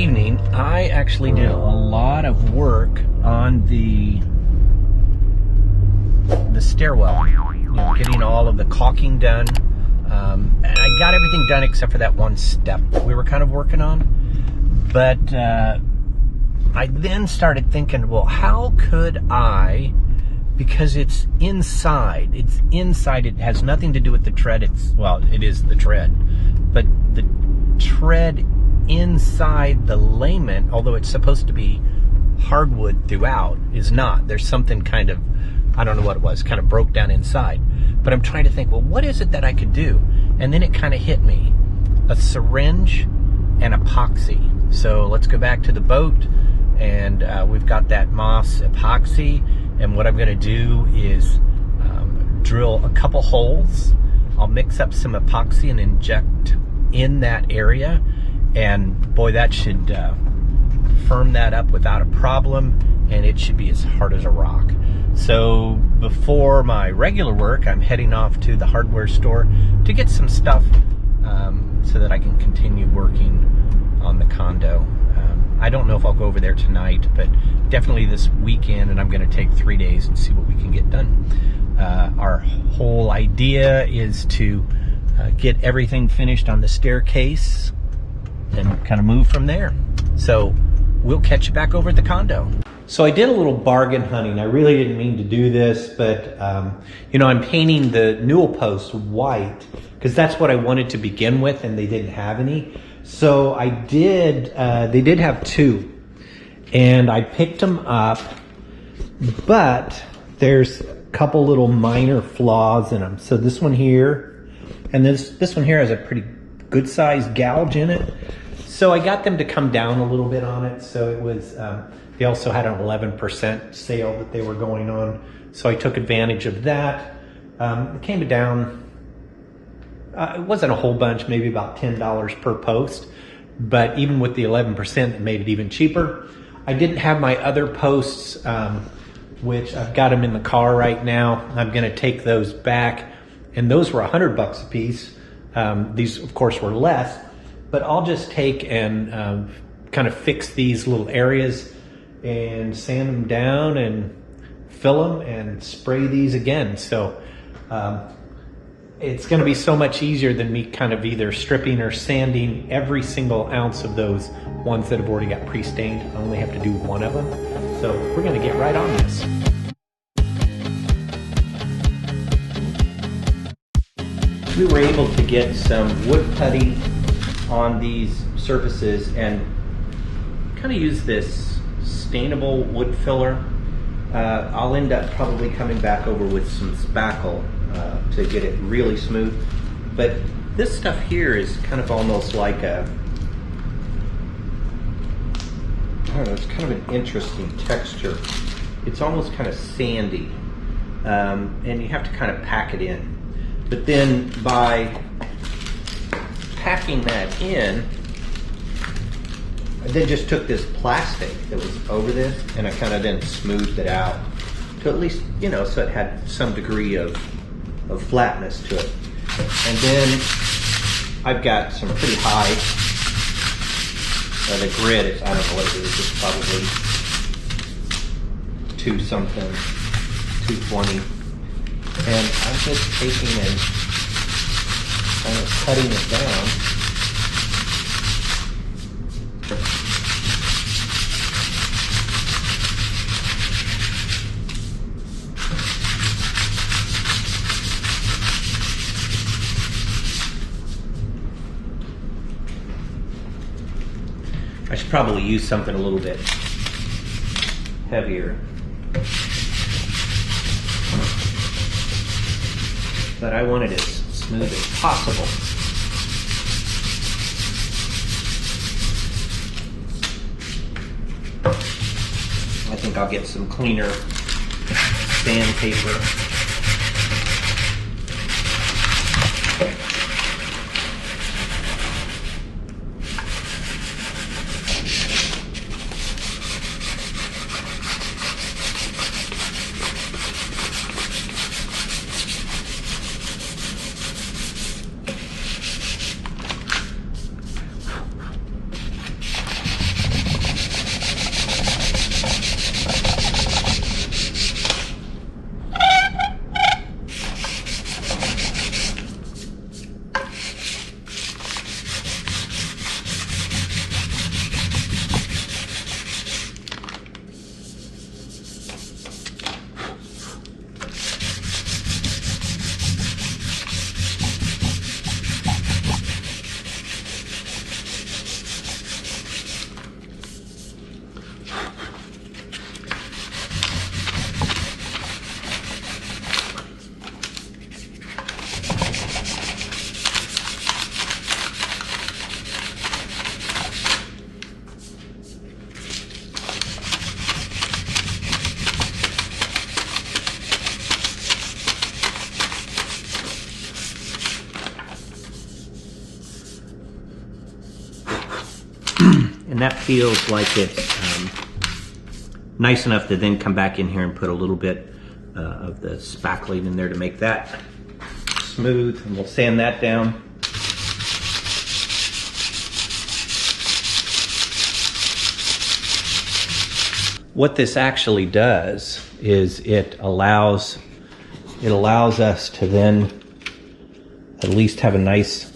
evening, I actually did a lot of work on the stairwell, getting all of the caulking done. And I got everything done except for that one step we were kind of working on. But I then started thinking, well, how could I, because it's inside, it has nothing to do with the tread. It is the tread, but the tread inside the layment, although it's supposed to be hardwood throughout, is not. There's something kind of, I don't know what it was, kind of broke down inside. But I'm trying to think, well, what is it that I could do? And then it kind of hit me, a syringe and epoxy. So let's go back to the boat, and we've got that moss epoxy, and what I'm going to do is drill a couple holes. I'll mix up some epoxy and inject in that area, and boy, that should firm that up without a problem, and it should be as hard as a rock. So before my regular work, I'm heading off to the hardware store to get some stuff so that I can continue working on the condo. I don't know if I'll go over there tonight, but definitely this weekend, and I'm going to take 3 days and see what we can get done. Our whole idea is to get everything finished on the staircase and kind of move from there. So we'll catch you back over at the condo. So I did a little bargain hunting. I really didn't mean to do this, but I'm painting the Newel posts white because that's what I wanted to begin with, and they didn't have any. So I did, they did have two, and I picked them up, but there's a couple little minor flaws in them. So this one here, and this one here has a pretty good sized gouge in it. So I got them to come down a little bit on it. So it was, they also had an 11% sale that they were going on. So I took advantage of that. It came down, it wasn't a whole bunch, maybe about $10 per post. But even with the 11%, it made it even cheaper. I didn't have my other posts, which I've got them in the car right now. I'm gonna take those back, and those were $100 a piece. These, of course, were less. But I'll just take and kind of fix these little areas and sand them down and fill them and spray these again. So it's going to be so much easier than me kind of either stripping or sanding every single ounce of those ones that have already got pre-stained. I only have to do one of them. So we're going to get right on this. We were able to get some wood putty on these surfaces and kind of use this stainable wood filler. I'll end up probably coming back over with some spackle to get it really smooth. But this stuff here is kind of almost like a, I don't know, it's kind of an interesting texture. It's almost kind of sandy, and you have to kind of pack it in. But then by packing that in, I then just took this plastic that was over this, and I kind of then smoothed it out to at least, so it had some degree of flatness to it. And then I've got some pretty high, the grid is, I don't know what it is, it's probably 220. And I'm just taking and kind of cutting it down. I should probably use something a little bit heavier. But I want it as smooth as possible. I think I'll get some cleaner sandpaper. And that feels like it's nice enough to then come back in here and put a little bit of the spackling in there to make that smooth, and we'll sand that down. What this actually does is it allows us to then at least have a nice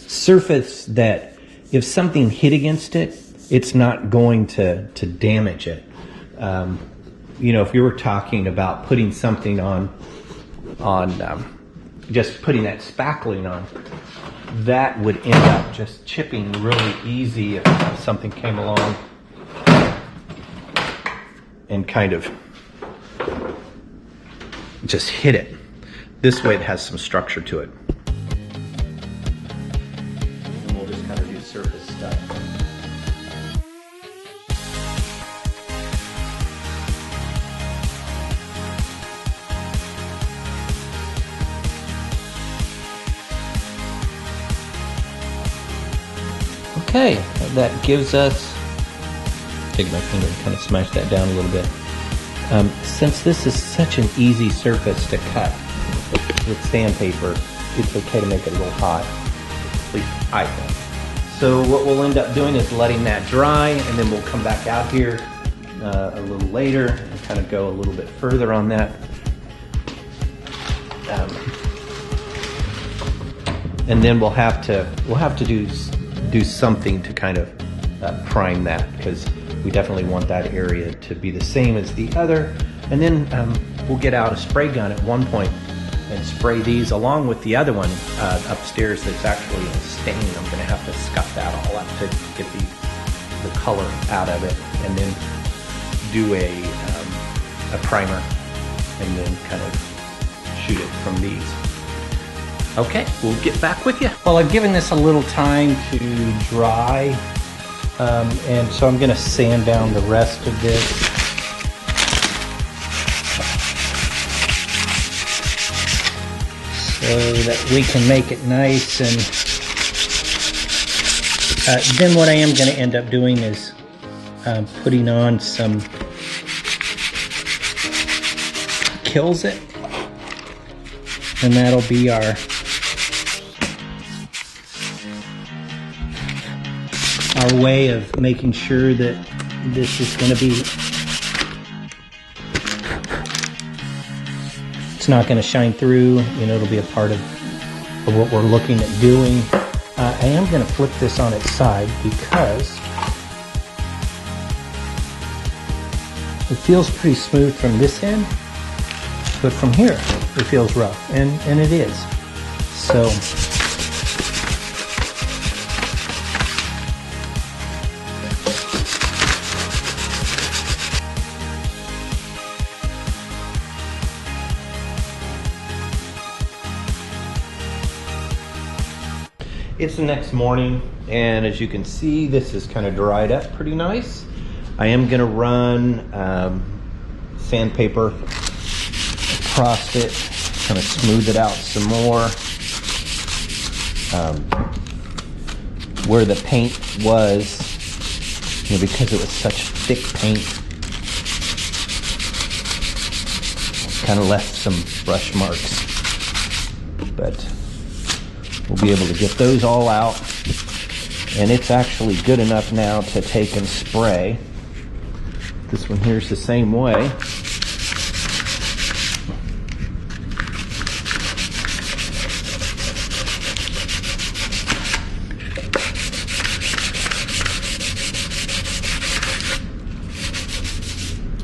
surface that if something hit against it, it's not going to damage it. You know, if you were talking about putting something on just putting that spackling on, that would end up just chipping really easy if something came along and kind of just hit it. This way it has some structure to it. And we'll just kind of do surface stuff. Okay, that gives us, take my finger and kind of smash that down a little bit. Since this is such an easy surface to cut with sandpaper, it's okay to make it a little hot, at least I think. So what we'll end up doing is letting that dry, and then we'll come back out here a little later and kind of go a little bit further on that. And then we'll have to do something to kind of prime that, because we definitely want that area to be the same as the other. And then we'll get out a spray gun at one point and spray these along with the other one upstairs that's actually a stain. I'm going to have to scuff that all up to get the color out of it, and then do a primer and then kind of shoot it from these. Okay, we'll get back with you. Well, I've given this a little time to dry, and so I'm going to sand down the rest of this. So that we can make it nice. And then what I am going to end up doing is putting on some Kills It, and that'll be our way of making sure that this is going to be, it's not going to shine through, you know, it'll be a part of what we're looking at doing. I am going to flip this on its side because it feels pretty smooth from this end, but from here it feels rough, and it is. So it's the next morning, and as you can see, this is kind of dried up pretty nice. I am going to run sandpaper across it, kind of smooth it out some more. Where the paint was, you know, because it was such thick paint, kind of left some brush marks, but we'll be able to get those all out, and it's actually good enough now to take and spray. This one here's the same way.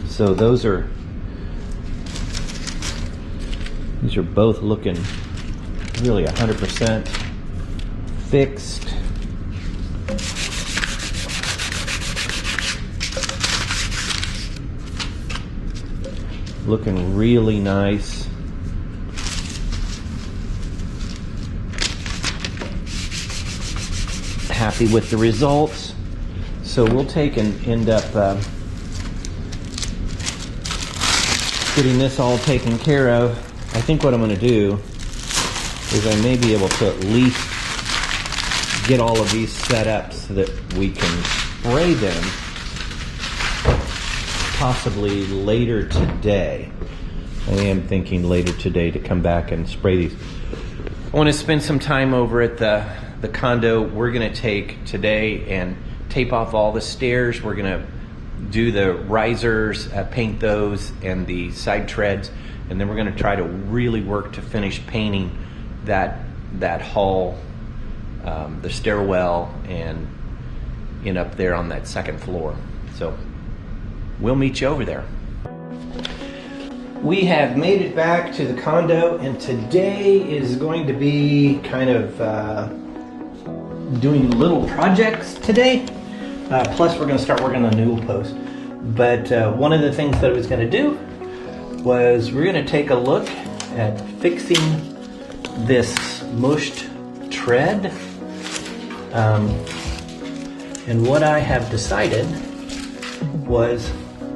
So these are both looking really 100% fixed. Looking really nice. Happy with the results. So we'll take and end up getting this all taken care of. I think what I'm going to do is I may be able to at least get all of these set up so that we can spray them possibly later today. I am thinking later today to come back and spray these. I want to spend some time over at the condo. We're going to take today and tape off all the stairs. We're going to do the risers, paint those, and the side treads, and then we're going to try to really work to finish painting that hall, the stairwell, and up there on that second floor. So we'll meet you over there. We have made it back to the condo, and today is going to be kind of doing little projects today. Plus we're going to start working on the Newel post. But one of the things that I was going to do was we're going to take a look at fixing this mushed tread. And what I have decided was,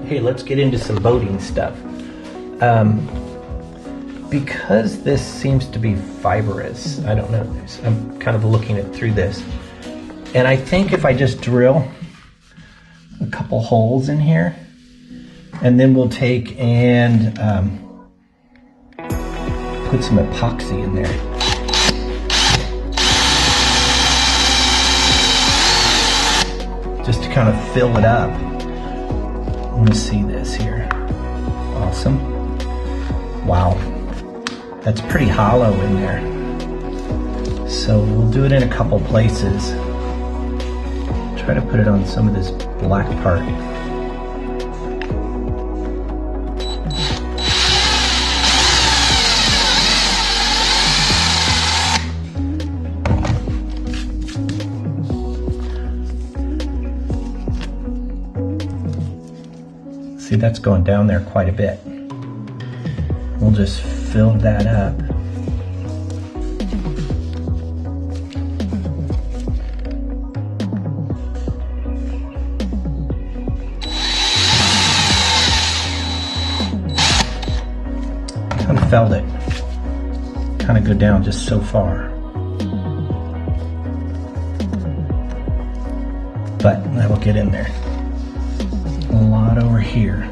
hey, let's get into some boating stuff. Because this seems to be fibrous, I don't know, I'm kind of looking through this, and I think if I just drill a couple holes in here, and then we'll take and put some epoxy in there. Just to kind of fill it up. Let me see this here. Awesome. Wow, that's pretty hollow in there. So we'll do it in a couple places. Try to put it on some of this black part. See, that's going down there quite a bit. We'll just fill that up. Kind of felt it. Kind of go down just so far. But I will get in there. A lot over here.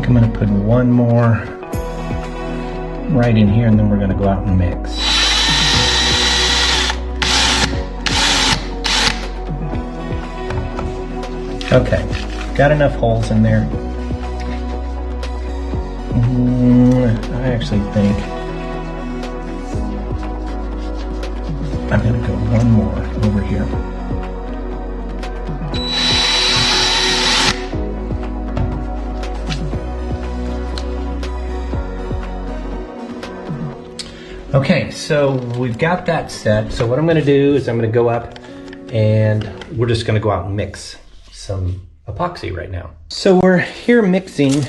I'm going to put one more right in here, and then we're going to go out and mix. Okay, got enough holes in there. I actually think I'm going to go one more over here. Okay, so we've got that set. So what I'm going to do is I'm going to go up and we're just going to go out and mix some epoxy right now. So we're here mixing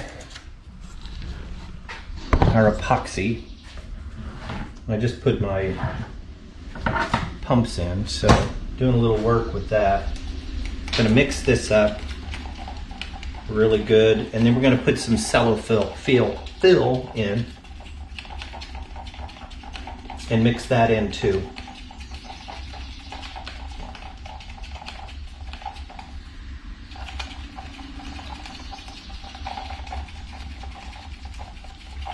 our epoxy. I just put my pumps in, so doing a little work with that. Going to mix this up really good, and then we're going to put some cellophane fill in. And mix that in too.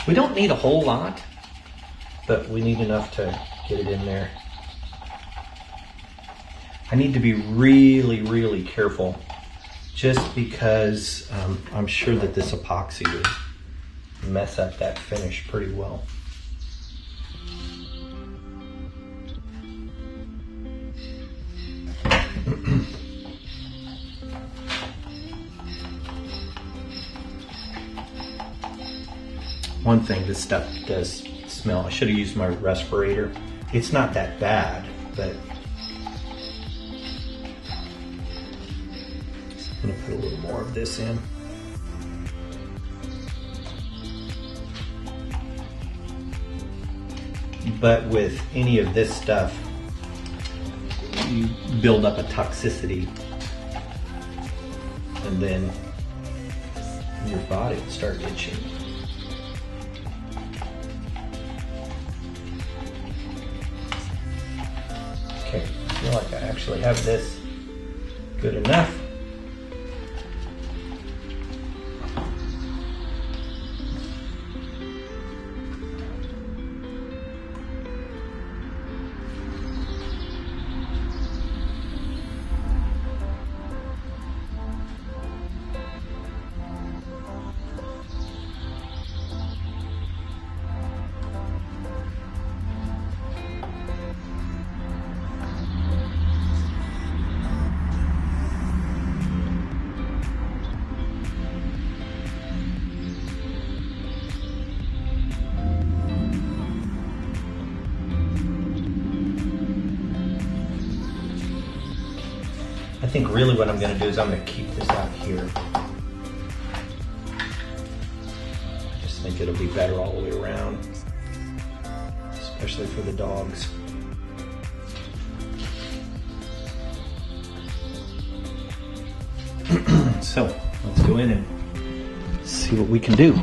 We don't need a whole lot, but we need enough to get it in there. I need to be really, really careful just because I'm sure that this epoxy would mess up that finish pretty well. One thing, this stuff does smell. I should have used my respirator. It's not that bad, but I'm gonna put a little more of this in. But with any of this stuff, you build up a toxicity, and then your body will start itching. Okay, I feel like I actually have this good enough. I think really what I'm going to do is I'm going to keep this out here. I just think it'll be better all the way around, especially for the dogs. So let's go in and see what we can do.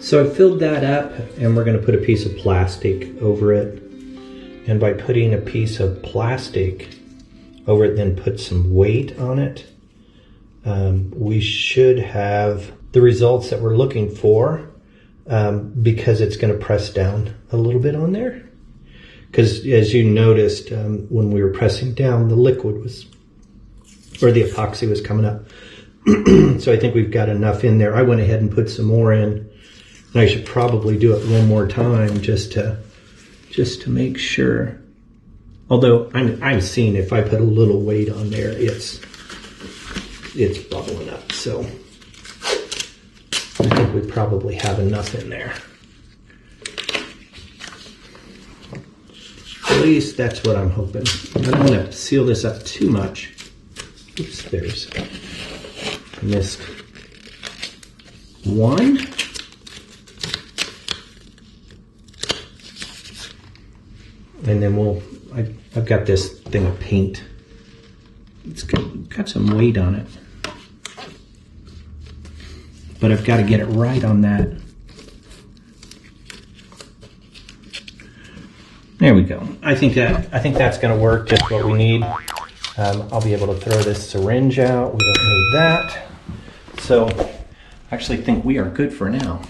So I filled that up, and we're going to put a piece of plastic over it. And by putting a piece of plastic over it, then put some weight on it, we should have the results that we're looking for, because it's going to press down a little bit on there. Because as you noticed, when we were pressing down, the liquid was, or the epoxy was coming up. So I think we've got enough in there. I went ahead and put some more in. And I should probably do it one more time just to make sure. Although I'm seeing if I put a little weight on there, it's bubbling up. So I think we probably have enough in there. At least that's what I'm hoping. I don't want to seal this up too much. Oops, there's missed one. And then I've got this thing of paint. It's got some weight on it. But I've got to get it right on that. There we go. I think that's going to work, just what we need. I'll be able to throw this syringe out. We don't need that. So I actually think we are good for now.